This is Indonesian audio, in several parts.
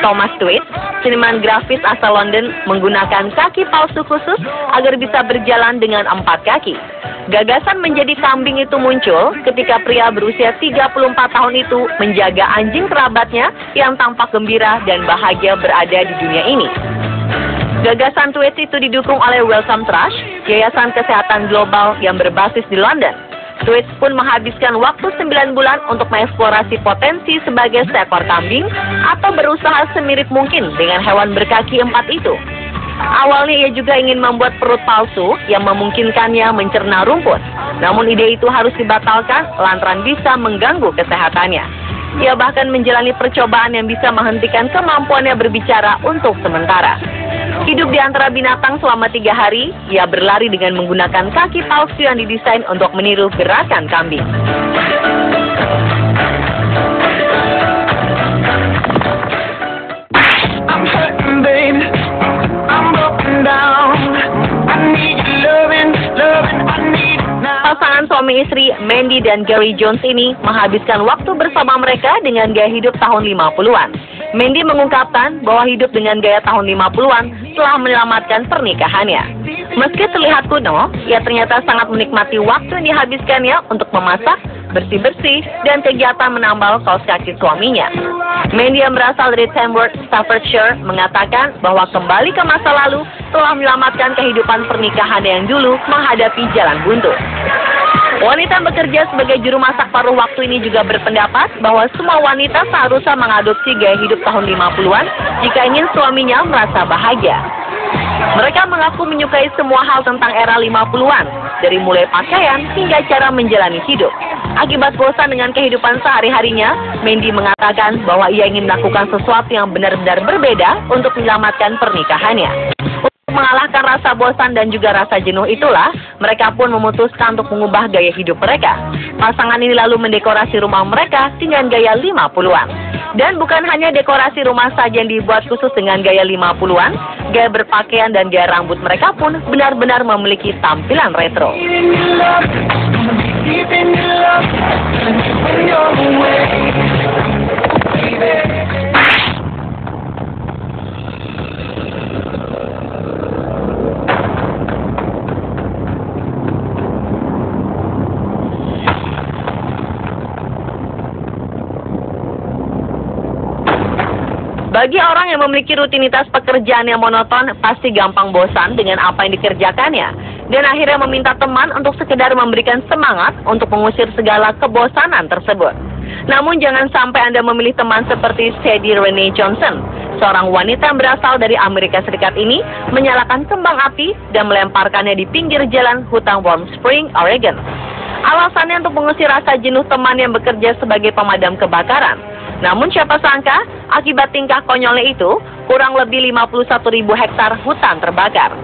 Thomas Tweed, seniman grafis asal London, menggunakan kaki palsu khusus agar bisa berjalan dengan 4 kaki. Gagasan menjadi kambing itu muncul ketika pria berusia 34 tahun itu menjaga anjing kerabatnya yang tampak gembira dan bahagia berada di dunia ini. Gagasan Tweed itu didukung oleh Wellcome Trust, yayasan kesehatan global yang berbasis di London. Tweed pun menghabiskan waktu 9 bulan untuk mengeksplorasi potensi sebagai seekor kambing atau berusaha semirip mungkin dengan hewan berkaki 4 itu. Awalnya ia juga ingin membuat perut palsu yang memungkinkannya mencerna rumput. Namun ide itu harus dibatalkan lantaran bisa mengganggu kesehatannya. Ia bahkan menjalani percobaan yang bisa menghentikan kemampuannya berbicara untuk sementara. Hidup di antara binatang selama 3 hari, ia berlari dengan menggunakan kaki palsu yang didesain untuk meniru gerakan kambing. Pasangan suami istri Mandy dan Gary Jones ini menghabiskan waktu bersama mereka dengan gaya hidup tahun 50-an. Mandy mengungkapkan bahwa hidup dengan gaya tahun 50-an telah menyelamatkan pernikahannya. Meski terlihat kuno, ia ternyata sangat menikmati waktu yang dihabiskannya untuk memasak, bersih-bersih, dan kegiatan menambal kaos kaki suaminya. Mandy yang berasal dari Tamworth, Staffordshire, mengatakan bahwa kembali ke masa lalu telah menyelamatkan kehidupan pernikahan yang dulu menghadapi jalan buntu. Wanita yang bekerja sebagai juru masak paruh waktu ini juga berpendapat bahwa semua wanita seharusnya mengadopsi gaya hidup tahun 50-an jika ingin suaminya merasa bahagia. Mereka mengaku menyukai semua hal tentang era 50-an, dari mulai pakaian hingga cara menjalani hidup. Akibat bosan dengan kehidupan sehari-harinya, Mandy mengatakan bahwa ia ingin melakukan sesuatu yang benar-benar berbeda untuk menyelamatkan pernikahannya. Untuk mengalahkan rasa bosan dan juga rasa jenuh itulah, mereka pun memutuskan untuk mengubah gaya hidup mereka. Pasangan ini lalu mendekorasi rumah mereka dengan gaya 50-an. Dan bukan hanya dekorasi rumah saja yang dibuat khusus dengan gaya 50-an, gaya berpakaian dan gaya rambut mereka pun benar-benar memiliki tampilan retro. Bagi orang yang memiliki rutinitas pekerjaan yang monoton, pasti gampang bosan dengan apa yang dikerjakannya. Dan akhirnya meminta teman untuk sekedar memberikan semangat untuk mengusir segala kebosanan tersebut. Namun jangan sampai Anda memilih teman seperti Sadie Renee Johnson. Seorang wanita yang berasal dari Amerika Serikat ini menyalakan kembang api dan melemparkannya di pinggir jalan hutan Warm Spring, Oregon. Alasannya untuk mengusir rasa jenuh teman yang bekerja sebagai pemadam kebakaran. Namun siapa sangka, akibat tingkah konyolnya itu, kurang lebih 51.000 hektar hutan terbakar.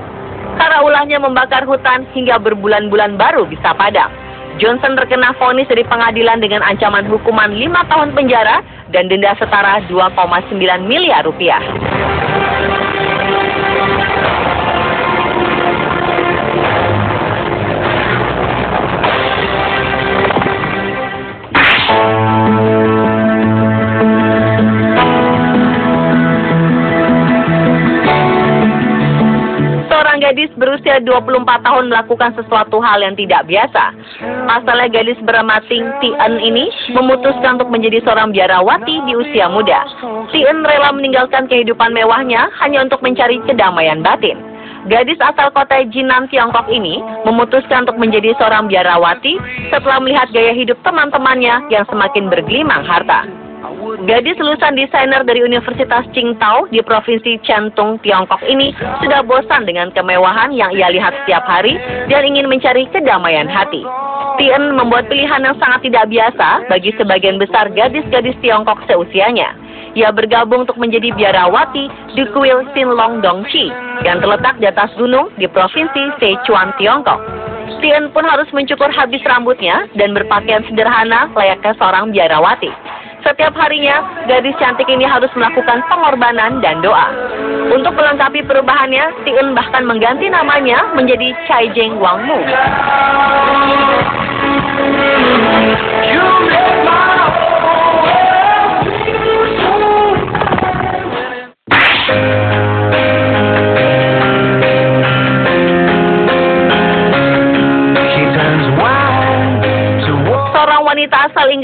Karena ulahnya membakar hutan hingga berbulan-bulan baru bisa padam. Johnson terkena vonis dari pengadilan dengan ancaman hukuman 5 tahun penjara dan denda setara 2,9 miliar rupiah. Gadis berusia 24 tahun melakukan sesuatu hal yang tidak biasa. Pasalnya gadis bernama Ting Tien ini memutuskan untuk menjadi seorang biarawati di usia muda. Tien rela meninggalkan kehidupan mewahnya hanya untuk mencari kedamaian batin. Gadis asal kota Jinan, Tiongkok ini memutuskan untuk menjadi seorang biarawati setelah melihat gaya hidup teman-temannya yang semakin bergelimang harta. Gadis lulusan desainer dari Universitas Qingdao di Provinsi Shantung, Tiongkok ini sudah bosan dengan kemewahan yang ia lihat setiap hari dan ingin mencari kedamaian hati. Tien membuat pilihan yang sangat tidak biasa bagi sebagian besar gadis-gadis Tiongkok seusianya. Ia bergabung untuk menjadi biarawati di kuil Sinlong Dongqi yang terletak di atas gunung di Provinsi Sichuan, Tiongkok. Tien pun harus mencukur habis rambutnya dan berpakaian sederhana layaknya seorang biarawati. Setiap harinya, gadis cantik ini harus melakukan pengorbanan dan doa. Untuk melengkapi perubahannya, Tien bahkan mengganti namanya menjadi Chai Jing Wangmu.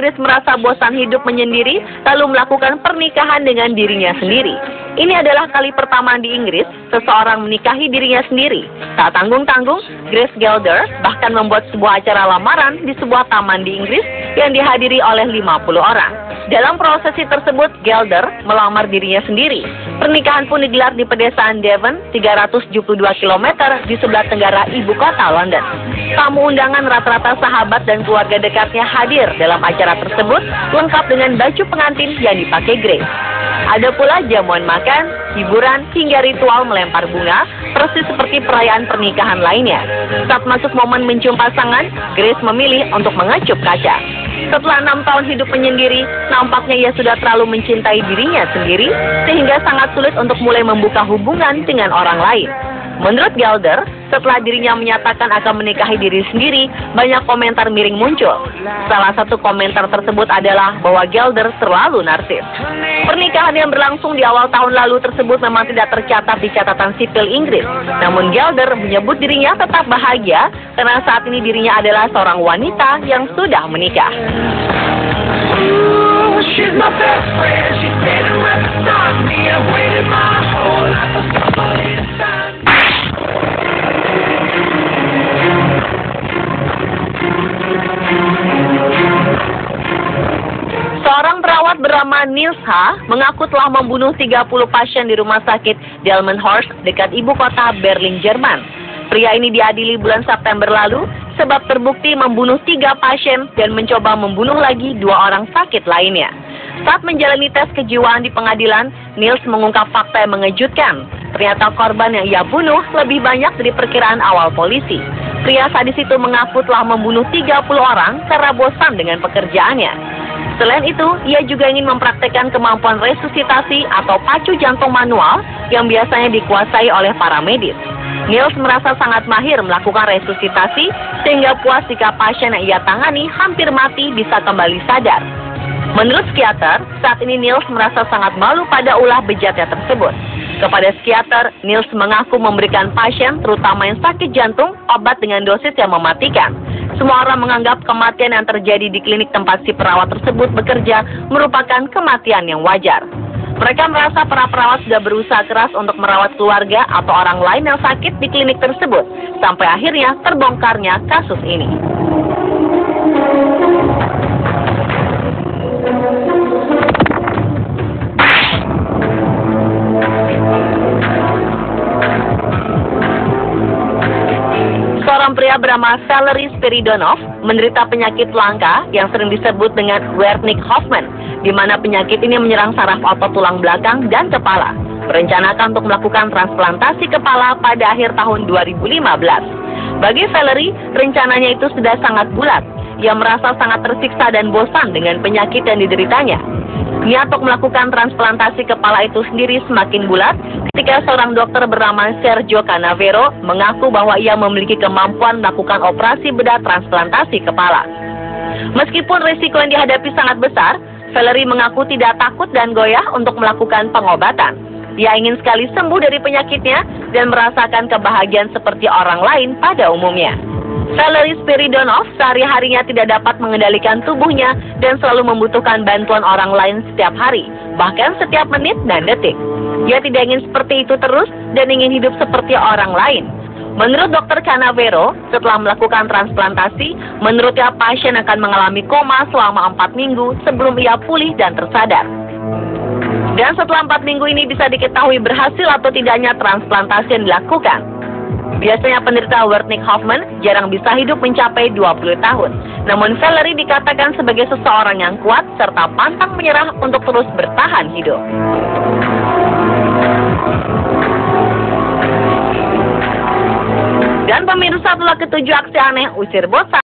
Grace merasa bosan hidup menyendiri, lalu melakukan pernikahan dengan dirinya sendiri. Ini adalah kali pertama di Inggris seseorang menikahi dirinya sendiri. Tak tanggung-tanggung, Grace Gelder bahkan membuat sebuah acara lamaran di sebuah taman di Inggris yang dihadiri oleh 50 orang. Dalam prosesi tersebut, Gelder melamar dirinya sendiri. Pernikahan pun digelar di pedesaan Devon, 372 km di sebelah tenggara ibu kota London. Tamu undangan rata-rata sahabat dan keluarga dekatnya hadir dalam acara tersebut, lengkap dengan baju pengantin yang dipakai Grace. Ada pula jamuan makan, hiburan, hingga ritual melempar bunga, persis seperti perayaan pernikahan lainnya. Saat masuk momen mencium pasangan, Grace memilih untuk mengecup kaca. Setelah 6 tahun hidup menyendiri, nampaknya ia sudah terlalu mencintai dirinya sendiri, sehingga sangat sulit untuk mulai membuka hubungan dengan orang lain. Menurut Gelder, setelah dirinya menyatakan akan menikahi diri sendiri, banyak komentar miring muncul. Salah satu komentar tersebut adalah bahwa Gelder terlalu narsis. Pernikahan yang berlangsung di awal tahun lalu tersebut memang tidak tercatat di catatan sipil Inggris. Namun Gelder menyebut dirinya tetap bahagia karena saat ini dirinya adalah seorang wanita yang sudah menikah. She's my best friend, she's standing right beside me. I waited my whole life for somebody to find me. Seorang perawat bernama Niels H. mengaku telah membunuh 30 pasien di rumah sakit Delmenhorst dekat ibu kota Berlin, Jerman. Pria ini diadili bulan September lalu sebab terbukti membunuh 3 pasien dan mencoba membunuh lagi 2 orang sakit lainnya. Saat menjalani tes kejiwaan di pengadilan, Niels mengungkap fakta yang mengejutkan. Ternyata korban yang ia bunuh lebih banyak dari perkiraan awal polisi. Pria sadis itu mengaku telah membunuh 30 orang karena bosan dengan pekerjaannya. Selain itu, ia juga ingin mempraktekkan kemampuan resusitasi atau pacu jantung manual yang biasanya dikuasai oleh para medis. Niels merasa sangat mahir melakukan resusitasi sehingga puas jika pasien yang ia tangani hampir mati bisa kembali sadar. Menurut psikiater, saat ini Niels merasa sangat malu pada ulah bejatnya tersebut. Kepada psikiater, Niels mengaku memberikan pasien, terutama yang sakit jantung, obat dengan dosis yang mematikan. Semua orang menganggap kematian yang terjadi di klinik tempat si perawat tersebut bekerja merupakan kematian yang wajar. Mereka merasa para perawat sudah berusaha keras untuk merawat keluarga atau orang lain yang sakit di klinik tersebut, sampai akhirnya terbongkarnya kasus ini. Seorang pria bernama Valery Spiridonov menderita penyakit langka yang sering disebut dengan Wernicke-Hoffmann, di mana penyakit ini menyerang saraf otot tulang belakang dan kepala. Berencanakan untuk melakukan transplantasi kepala pada akhir tahun 2015. Bagi Valery, rencananya itu sudah sangat bulat. Ia merasa sangat tersiksa dan bosan dengan penyakit yang dideritanya. Niat untuk melakukan transplantasi kepala itu sendiri semakin bulat ketika seorang dokter bernama Sergio Canavero mengaku bahwa ia memiliki kemampuan melakukan operasi bedah transplantasi kepala. Meskipun risiko yang dihadapi sangat besar, Valery mengaku tidak takut dan goyah untuk melakukan pengobatan. Ia ingin sekali sembuh dari penyakitnya dan merasakan kebahagiaan seperti orang lain pada umumnya. Valery Spiridonov sehari-harinya tidak dapat mengendalikan tubuhnya dan selalu membutuhkan bantuan orang lain setiap hari, bahkan setiap menit dan detik. Ia tidak ingin seperti itu terus dan ingin hidup seperti orang lain. Menurut Dr. Canavero, setelah melakukan transplantasi, menurutnya pasien akan mengalami koma selama 4 minggu sebelum ia pulih dan tersadar. Dan setelah 4 minggu ini bisa diketahui berhasil atau tidaknya transplantasi yang dilakukan. Biasanya penderita Wernicke-Hoffmann jarang bisa hidup mencapai 20 tahun. Namun Valery dikatakan sebagai seseorang yang kuat serta pantang menyerah untuk terus bertahan hidup. Dan pemirsa, telah ketujuh aksi aneh usir bosan.